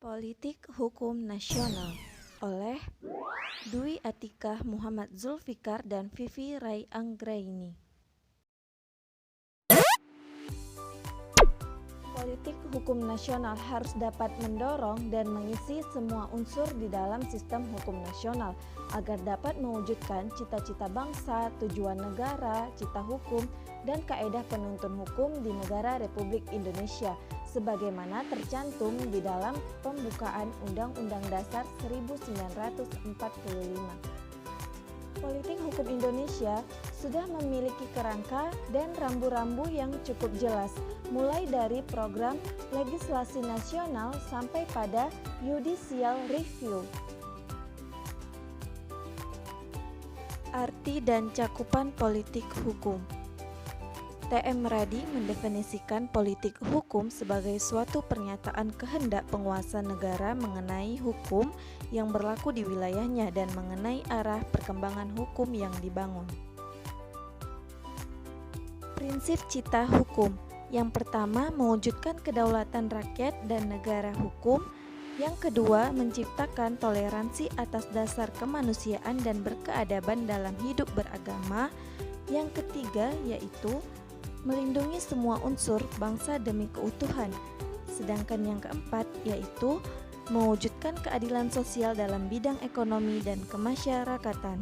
Politik Hukum Nasional oleh Dwi Atikah Muhammad Zulfikar dan Vivi Rai Anggraini. Politik hukum nasional harus dapat mendorong dan mengisi semua unsur di dalam sistem hukum nasional agar dapat mewujudkan cita-cita bangsa, tujuan negara, cita hukum, dan kaedah penuntun hukum di negara Republik Indonesia sebagaimana tercantum di dalam pembukaan Undang-Undang Dasar 1945. Politik hukum Indonesia sudah memiliki kerangka dan rambu-rambu yang cukup jelas, mulai dari program legislasi nasional sampai pada judicial review. Arti dan cakupan politik hukum. T.M. Radi mendefinisikan politik hukum sebagai suatu pernyataan kehendak penguasa negara mengenai hukum yang berlaku di wilayahnya dan mengenai arah perkembangan hukum yang dibangun. Prinsip cita hukum. Yang pertama, mewujudkan kedaulatan rakyat dan negara hukum. Yang kedua, menciptakan toleransi atas dasar kemanusiaan dan berkeadaban dalam hidup beragama. Yang ketiga, yaitu melindungi semua unsur bangsa demi keutuhan. Sedangkan yang keempat yaitu mewujudkan keadilan sosial dalam bidang ekonomi dan kemasyarakatan.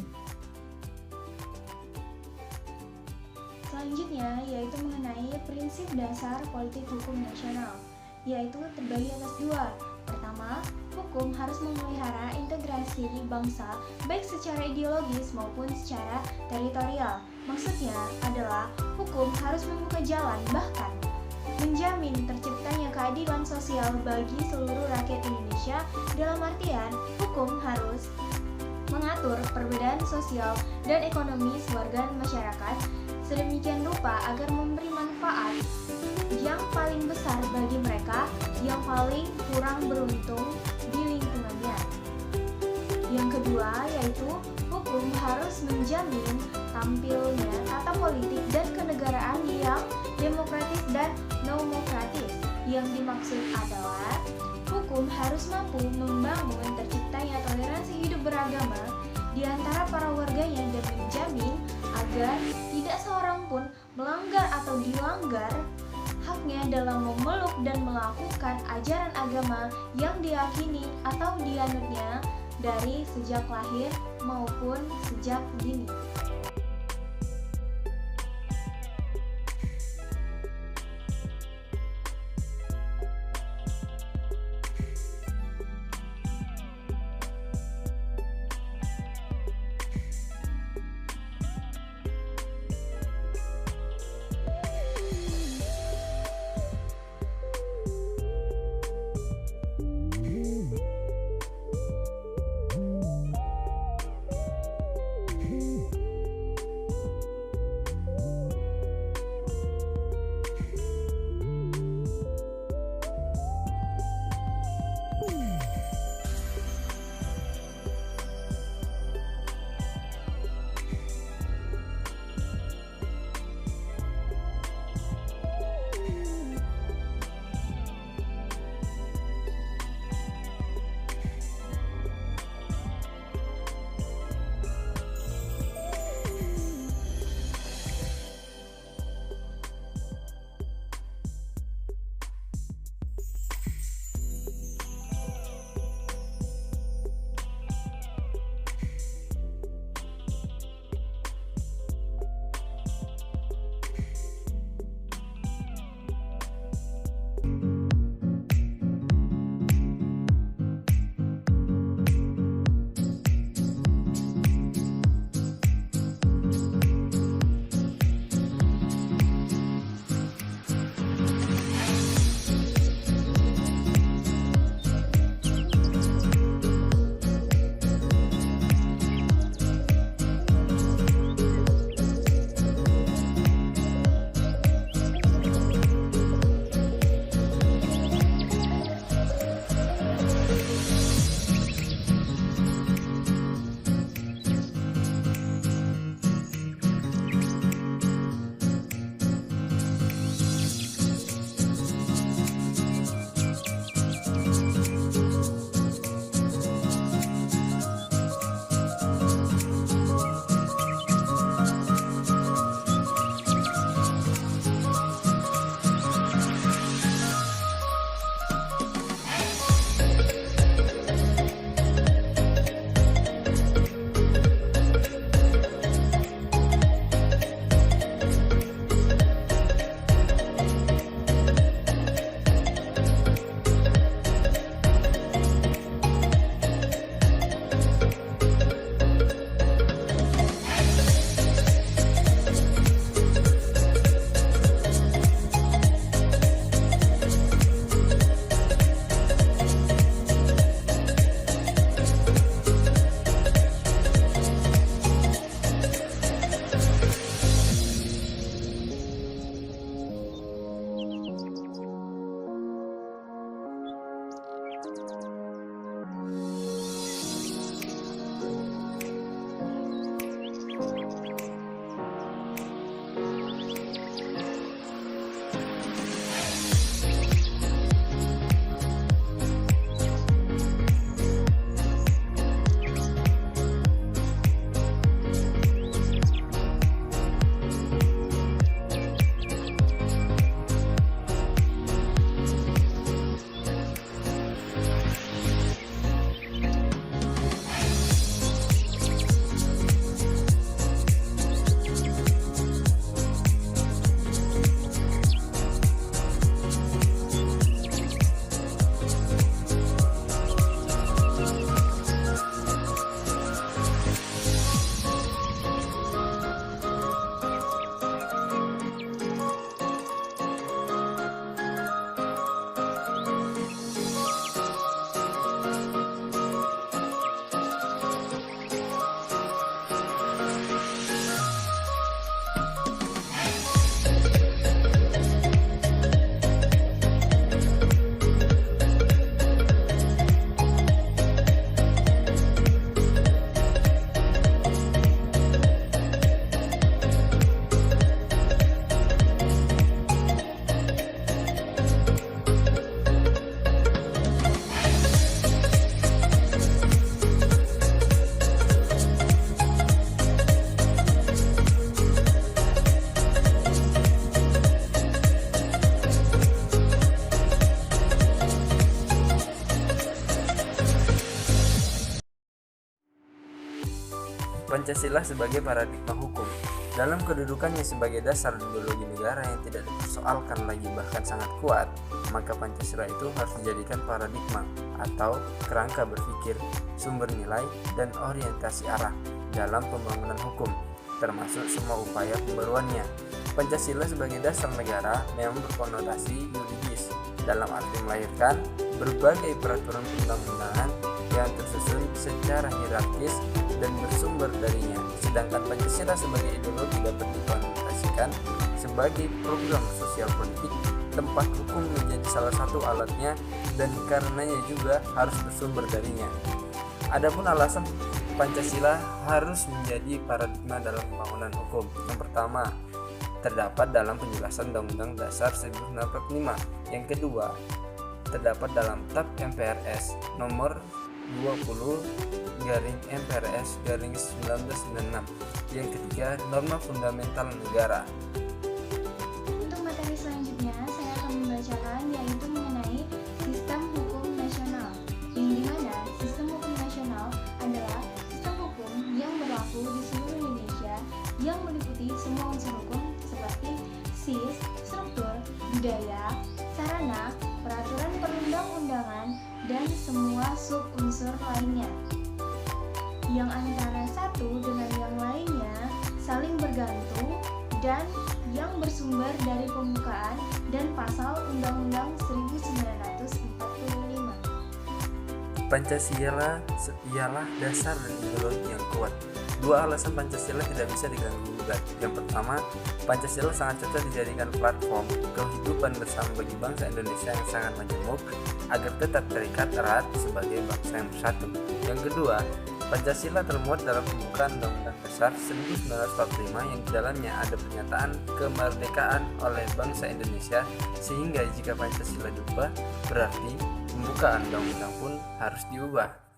Selanjutnya yaitu mengenai prinsip dasar politik hukum nasional, yaitu terbagi atas dua. Pertama, hukum harus memelihara integrasi bangsa baik secara ideologis maupun secara teritorial. Maksudnya adalah hukum harus membuka jalan bahkan menjamin terciptanya keadilan sosial bagi seluruh rakyat Indonesia. Dalam artian, hukum harus mengatur perbedaan sosial dan ekonomi warga masyarakat sedemikian rupa agar memberi manfaat yang paling besar bagi mereka yang paling kurang beruntung di lingkungannya. Yang kedua yaitu hukum harus menjamin tampilnya tata politik dan kenegaraan yang demokratis dan nomokratis. Yang dimaksud adalah hukum harus mampu membangun terciptanya toleransi hidup beragama di antara para warganya dan menjamin agar tidak seorang pun melanggar atau dilanggar haknya dalam memeluk dan melakukan ajaran agama yang diyakini atau dianutnya dari sejak lahir maupun sejak dini. Pancasila sebagai paradigma hukum. Dalam kedudukannya sebagai dasar ideologi negara yang tidak dipersoalkan lagi bahkan sangat kuat, maka Pancasila itu harus dijadikan paradigma atau kerangka berpikir, sumber nilai, dan orientasi arah dalam pembangunan hukum, termasuk semua upaya pembaruannya. Pancasila sebagai dasar negara memang berkonotasi yuridis dalam arti melahirkan berbagai peraturan perundang-undangan yang tersusun secara hierarkis dan bersumber darinya. Sedangkan Pancasila sebagai ideologi dapat dikonotasikan sebagai program sosial politik, tempat hukum menjadi salah satu alatnya dan karenanya juga harus bersumber darinya. Adapun alasan Pancasila harus menjadi paradigma dalam pembangunan hukum. Yang pertama, terdapat dalam penjelasan Undang-Undang Dasar 1945. Yang kedua, terdapat dalam TAP MPRS nomor 20/MPRS/1996. Yang ketiga, norma fundamental negara. Untuk materi selanjutnya, saya akan membacakan yaitu mengenai sistem hukum nasional, yang dimana sistem hukum nasional adalah sistem hukum yang berlaku di seluruh Indonesia yang meliputi semua unsur hukum seperti SIS, struktur, budaya, sarana, peraturan perundang-undangan, dan semua sub-unsur lainnya, yang antara satu dengan yang lainnya saling bergantung dan yang bersumber dari pembukaan dan pasal Undang-Undang 1945. Pancasila ialah dasar dan ideologi yang kuat. Dua alasan Pancasila tidak bisa diganggu-gugat. Yang pertama, Pancasila sangat cocok dijadikan platform kehidupan bersama bagi bangsa Indonesia yang sangat majemuk agar tetap terikat erat sebagai bangsa yang bersatu. Yang kedua, Pancasila termuat dalam pembukaan Undang-Undang Dasar 1945 yang di dalamnya ada pernyataan kemerdekaan oleh bangsa Indonesia, sehingga jika Pancasila diubah, berarti pembukaan undang-undang pun harus diubah.